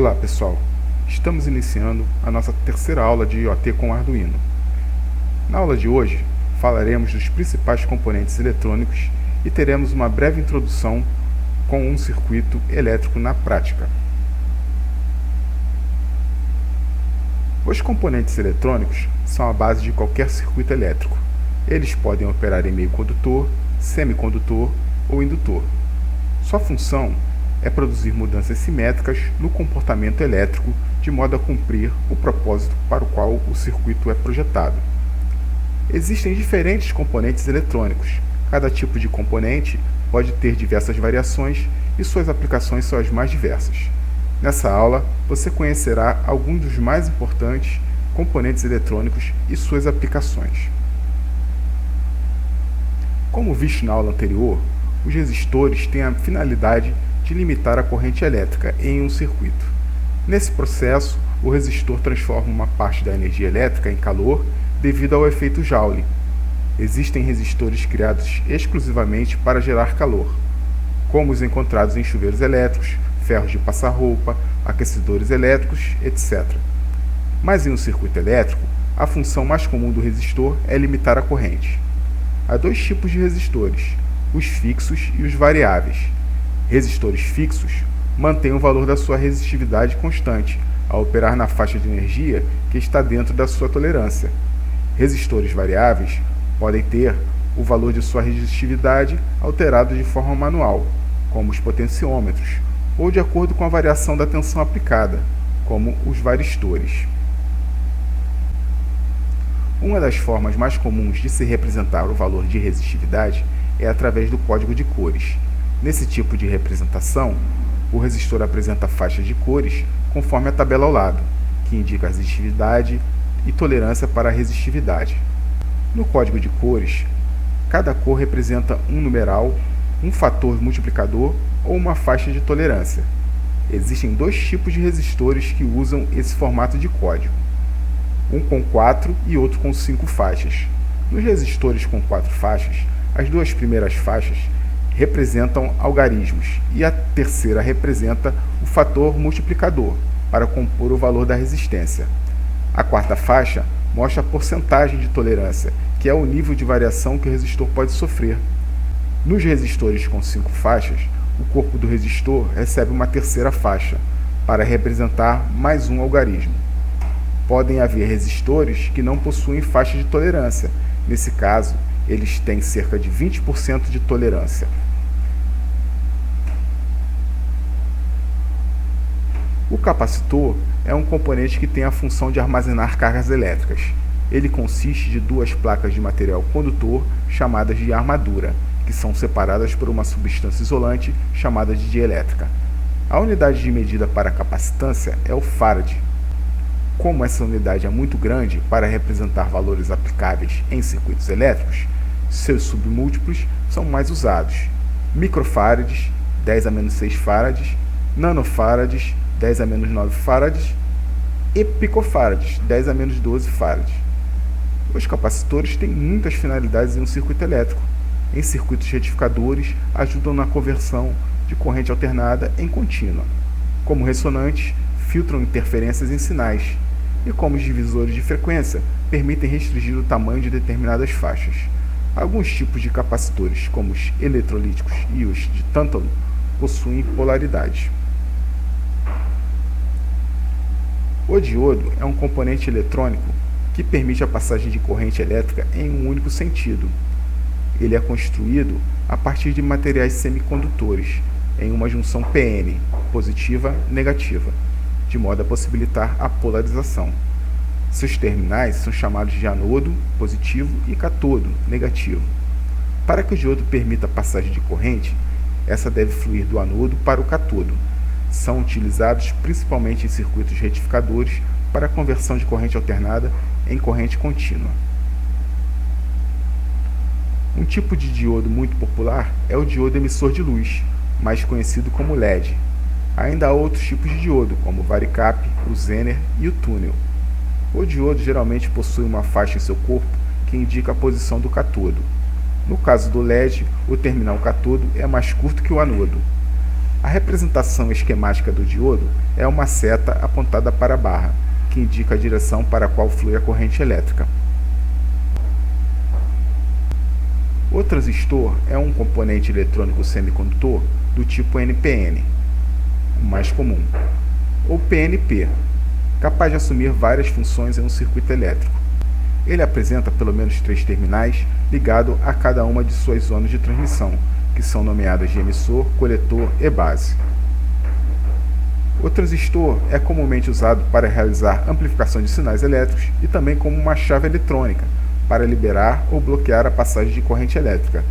Olá pessoal, estamos iniciando a nossa terceira aula de IoT com Arduino. Na aula de hoje, falaremos dos principais componentes eletrônicos e teremos uma breve introdução com um circuito elétrico na prática. Os componentes eletrônicos são a base de qualquer circuito elétrico. Eles podem operar em meio condutor, semicondutor ou indutor. Sua função é produzir mudanças simétricas no comportamento elétrico de modo a cumprir o propósito para o qual o circuito é projetado. Existem diferentes componentes eletrônicos. Cada tipo de componente pode ter diversas variações e suas aplicações são as mais diversas. Nessa aula, você conhecerá alguns dos mais importantes componentes eletrônicos e suas aplicações. Como visto na aula anterior, os resistores têm a finalidade de limitar a corrente elétrica em um circuito. Nesse processo, o resistor transforma uma parte da energia elétrica em calor devido ao efeito Joule. Existem resistores criados exclusivamente para gerar calor, como os encontrados em chuveiros elétricos, ferros de passar roupa, aquecedores elétricos, etc. Mas em um circuito elétrico, a função mais comum do resistor é limitar a corrente. Há dois tipos de resistores, os fixos e os variáveis. Resistores fixos mantêm o valor da sua resistividade constante ao operar na faixa de energia que está dentro da sua tolerância. Resistores variáveis podem ter o valor de sua resistividade alterado de forma manual, como os potenciômetros, ou de acordo com a variação da tensão aplicada, como os varistores. Uma das formas mais comuns de se representar o valor de resistividade é através do código de cores. Nesse tipo de representação, o resistor apresenta faixas de cores conforme a tabela ao lado, que indica a resistividade e tolerância para a resistividade. No código de cores, cada cor representa um numeral, um fator multiplicador ou uma faixa de tolerância. Existem dois tipos de resistores que usam esse formato de código, um com 4 e outro com 5 faixas. Nos resistores com 4 faixas, as duas primeiras faixas representam algarismos e a terceira representa o fator multiplicador para compor o valor da resistência. A quarta faixa mostra a porcentagem de tolerância, que é o nível de variação que o resistor pode sofrer. Nos resistores com 5 faixas, o corpo do resistor recebe uma terceira faixa para representar mais um algarismo. Podem haver resistores que não possuem faixa de tolerância. Nesse caso, eles têm cerca de 20% de tolerância. O capacitor é um componente que tem a função de armazenar cargas elétricas. Ele consiste de duas placas de material condutor chamadas de armadura, que são separadas por uma substância isolante chamada de dielétrica. A unidade de medida para a capacitância é o farad. Como essa unidade é muito grande para representar valores aplicáveis em circuitos elétricos, seus submúltiplos são mais usados. Microfarads, 10 a menos 6 farads, nanofarads, 10 a menos 9 farads, e picofarads, 10 a menos 12 farads. Os capacitores têm muitas finalidades em um circuito elétrico. Em circuitos retificadores, ajudam na conversão de corrente alternada em contínua. Como ressonantes, filtram interferências em sinais. E como os divisores de frequência, permitem restringir o tamanho de determinadas faixas. Alguns tipos de capacitores, como os eletrolíticos e os de tântalo, possuem polaridade. O diodo é um componente eletrônico que permite a passagem de corrente elétrica em um único sentido. Ele é construído a partir de materiais semicondutores, em uma junção PN, positiva-negativa, de modo a possibilitar a polarização. Seus terminais são chamados de anodo, positivo, e catodo, negativo. Para que o diodo permita a passagem de corrente, essa deve fluir do anodo para o catodo. São utilizados principalmente em circuitos retificadores para a conversão de corrente alternada em corrente contínua. Um tipo de diodo muito popular é o diodo emissor de luz, mais conhecido como LED. Ainda há outros tipos de diodo, como o varicap, o zener e o túnel. O diodo geralmente possui uma faixa em seu corpo que indica a posição do catodo. No caso do LED, o terminal catodo é mais curto que o anodo. A representação esquemática do diodo é uma seta apontada para a barra, que indica a direção para a qual flui a corrente elétrica. O transistor é um componente eletrônico semicondutor do tipo NPN, o mais comum, ou PNP, capaz de assumir várias funções em um circuito elétrico. Ele apresenta pelo menos 3 terminais ligados a cada uma de suas zonas de transmissão, que são nomeadas de emissor, coletor e base. O transistor é comumente usado para realizar amplificação de sinais elétricos e também como uma chave eletrônica, para liberar ou bloquear a passagem de corrente elétrica.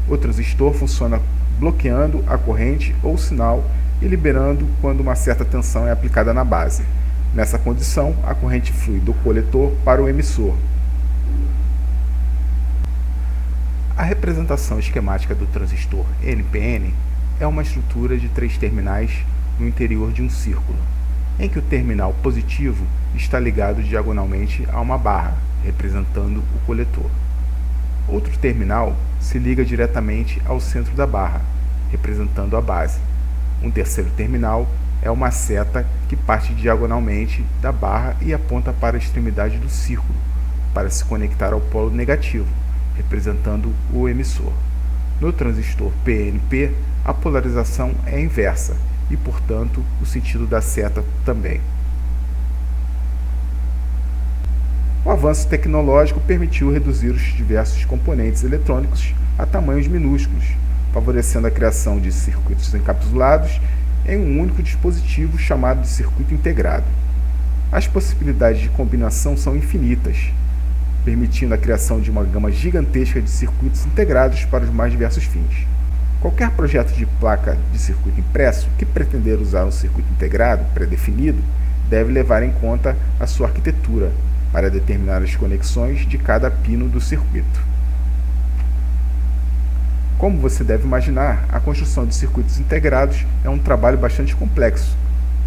O transistor funciona bloqueando a corrente ou sinal e liberando quando uma certa tensão é aplicada na base. Nessa condição, a corrente flui do coletor para o emissor. A representação esquemática do transistor NPN é uma estrutura de 3 terminais no interior de um círculo, em que o terminal positivo está ligado diagonalmente a uma barra, representando o coletor. Outro terminal se liga diretamente ao centro da barra, representando a base. Um terceiro terminal é uma seta que parte diagonalmente da barra e aponta para a extremidade do círculo, para se conectar ao polo negativo, representando o emissor. No transistor PNP, a polarização é inversa e, portanto, o sentido da seta também. O avanço tecnológico permitiu reduzir os diversos componentes eletrônicos a tamanhos minúsculos, favorecendo a criação de circuitos encapsulados em um único dispositivo chamado de circuito integrado. As possibilidades de combinação são infinitas, permitindo a criação de uma gama gigantesca de circuitos integrados para os mais diversos fins. Qualquer projeto de placa de circuito impresso que pretender usar um circuito integrado pré-definido deve levar em conta a sua arquitetura para determinar as conexões de cada pino do circuito. Como você deve imaginar, a construção de circuitos integrados é um trabalho bastante complexo.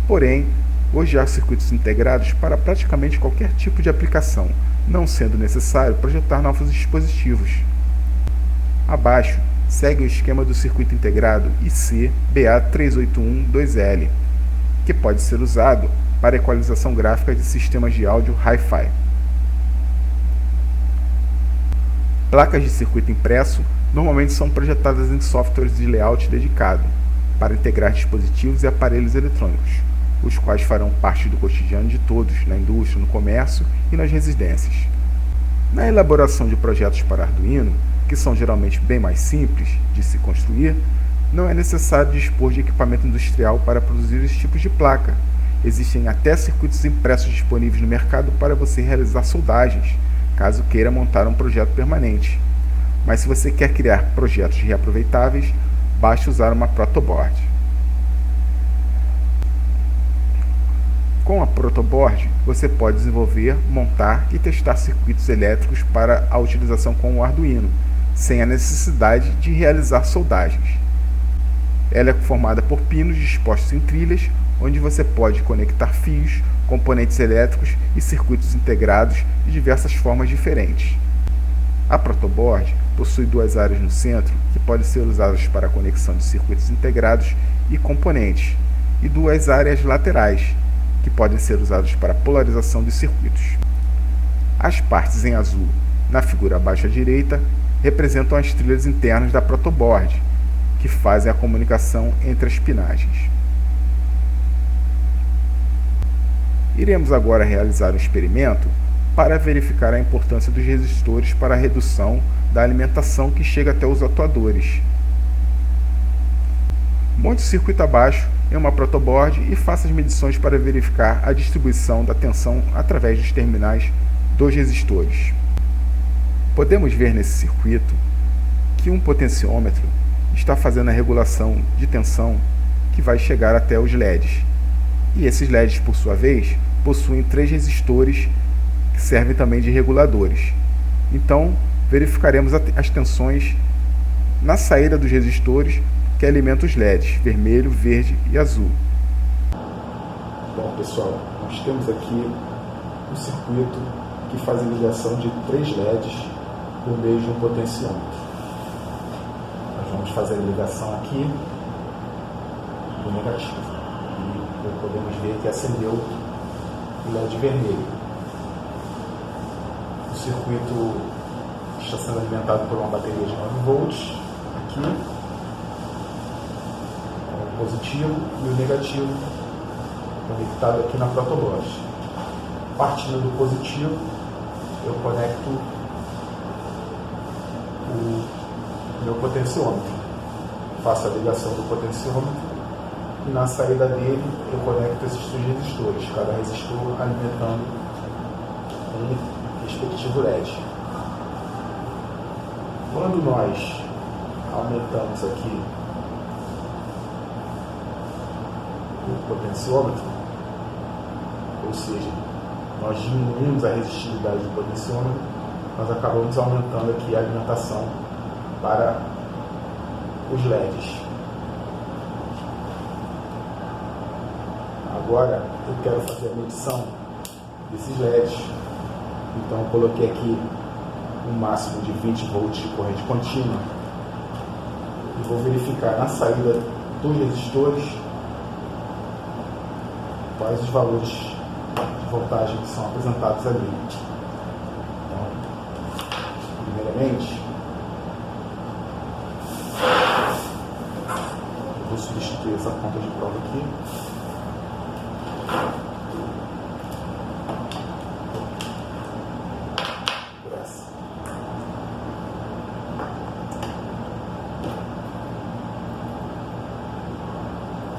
Porém, hoje há circuitos integrados para praticamente qualquer tipo de aplicação, não sendo necessário projetar novos dispositivos. Abaixo, segue o esquema do circuito integrado IC-BA3812L, que pode ser usado para equalização gráfica de sistemas de áudio Hi-Fi. Placas de circuito impresso normalmente são projetadas em softwares de layout dedicado para integrar dispositivos e aparelhos eletrônicos, os quais farão parte do cotidiano de todos na indústria, no comércio e nas residências. Na elaboração de projetos para Arduino, que são geralmente bem mais simples de se construir, não é necessário dispor de equipamento industrial para produzir esse tipo de placa. Existem até circuitos impressos disponíveis no mercado para você realizar soldagens, caso queira montar um projeto permanente. Mas se você quer criar projetos reaproveitáveis, basta usar uma protoboard. Com a protoboard, você pode desenvolver, montar e testar circuitos elétricos para a utilização com o Arduino, sem a necessidade de realizar soldagens. Ela é formada por pinos dispostos em trilhas, onde você pode conectar fios, componentes elétricos e circuitos integrados de diversas formas diferentes. A protoboard possui 2 áreas no centro, que podem ser usadas para a conexão de circuitos integrados e componentes, e 2 áreas laterais, que podem ser usadas para a polarização de circuitos. As partes em azul, na figura abaixo à direita, representam as trilhas internas da protoboard, que fazem a comunicação entre as pinagens. Iremos agora realizar um experimento para verificar a importância dos resistores para a redução da alimentação que chega até os atuadores. Monte o circuito abaixo em uma protoboard e faça as medições para verificar a distribuição da tensão através dos terminais dos resistores. Podemos ver nesse circuito que um potenciômetro está fazendo a regulação de tensão que vai chegar até os LEDs. E esses LEDs, por sua vez, possuem 3 resistores que servem também de reguladores. Então, verificaremos as tensões na saída dos resistores que alimentam os LEDs, vermelho, verde e azul. Bom, pessoal, nós temos aqui um circuito que faz a ligação de 3 LEDs por meio de um potenciômetro. Nós vamos fazer a ligação aqui do negativo. E podemos ver que acendeu o LED vermelho. O circuito está sendo alimentado por uma bateria de 9 volts, aqui, o positivo e o negativo conectado aqui na protoboard. Partindo do positivo, eu conecto o meu potenciômetro. Faço a ligação do potenciômetro e na saída dele eu conecto esses dois resistores, cada resistor alimentando um respectivo LED. Quando nós aumentamos aqui o potenciômetro, ou seja, nós diminuímos a resistividade do potenciômetro, nós acabamos aumentando aqui a alimentação para os LEDs. Agora eu quero fazer a medição desses LEDs, então eu coloquei aqui um máximo de 20 volts de corrente contínua e vou verificar na saída dos resistores quais os valores de voltagem que são apresentados ali. Então, primeiramente, eu vou substituir essa ponta de prova aqui. Por essa.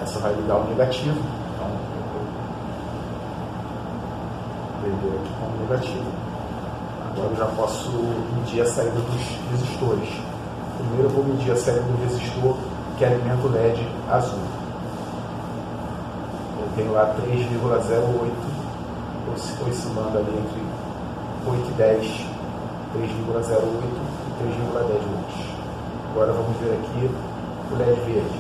Essa vai ligar o negativo. Aqui como negativo. Agora eu já posso medir a saída dos resistores. Primeiro eu vou medir a saída do resistor que alimenta o LED azul. Eu tenho lá 3,08, oscilando ali entre 8 e 10, 3,08 e 3,10 volts. Agora vamos ver aqui o LED verde.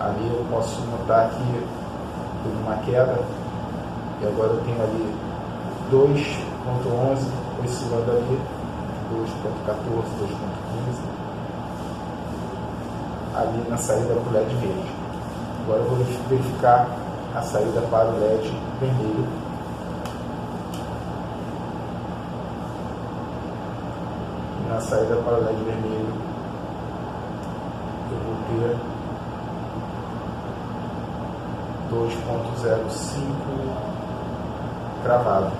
Ali eu posso notar que houve uma queda. E agora eu tenho ali 2.11 oscilando ali, 2.14, 2.15 ali na saída para o LED verde. Agora eu vou verificar a saída para o LED vermelho. E na saída para o LED vermelho eu vou ter 2.05 cravado.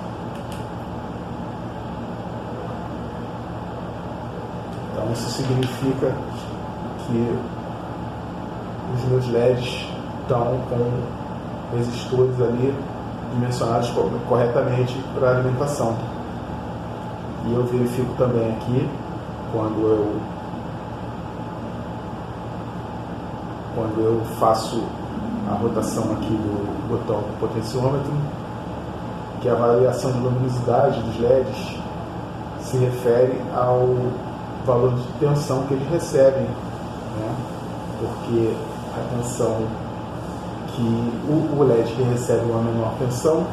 Então isso significa que os meus LEDs estão com resistores ali dimensionados corretamente para a alimentação. E eu verifico também aqui quando eu faço a rotação aqui do botão do potenciômetro, que a variação de luminosidade dos LEDs se refere ao valor de tensão que eles recebem, né? Porque a tensão que o LED que recebe uma menor tensão,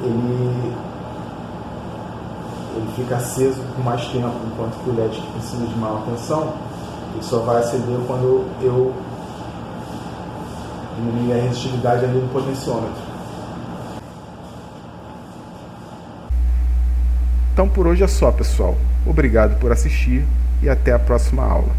ele fica aceso por mais tempo, enquanto que o LED que precisa de maior tensão, ele só vai acender quando eu diminuir a resistividade ali do potenciômetro. Então por hoje é só, pessoal. Obrigado por assistir e até a próxima aula.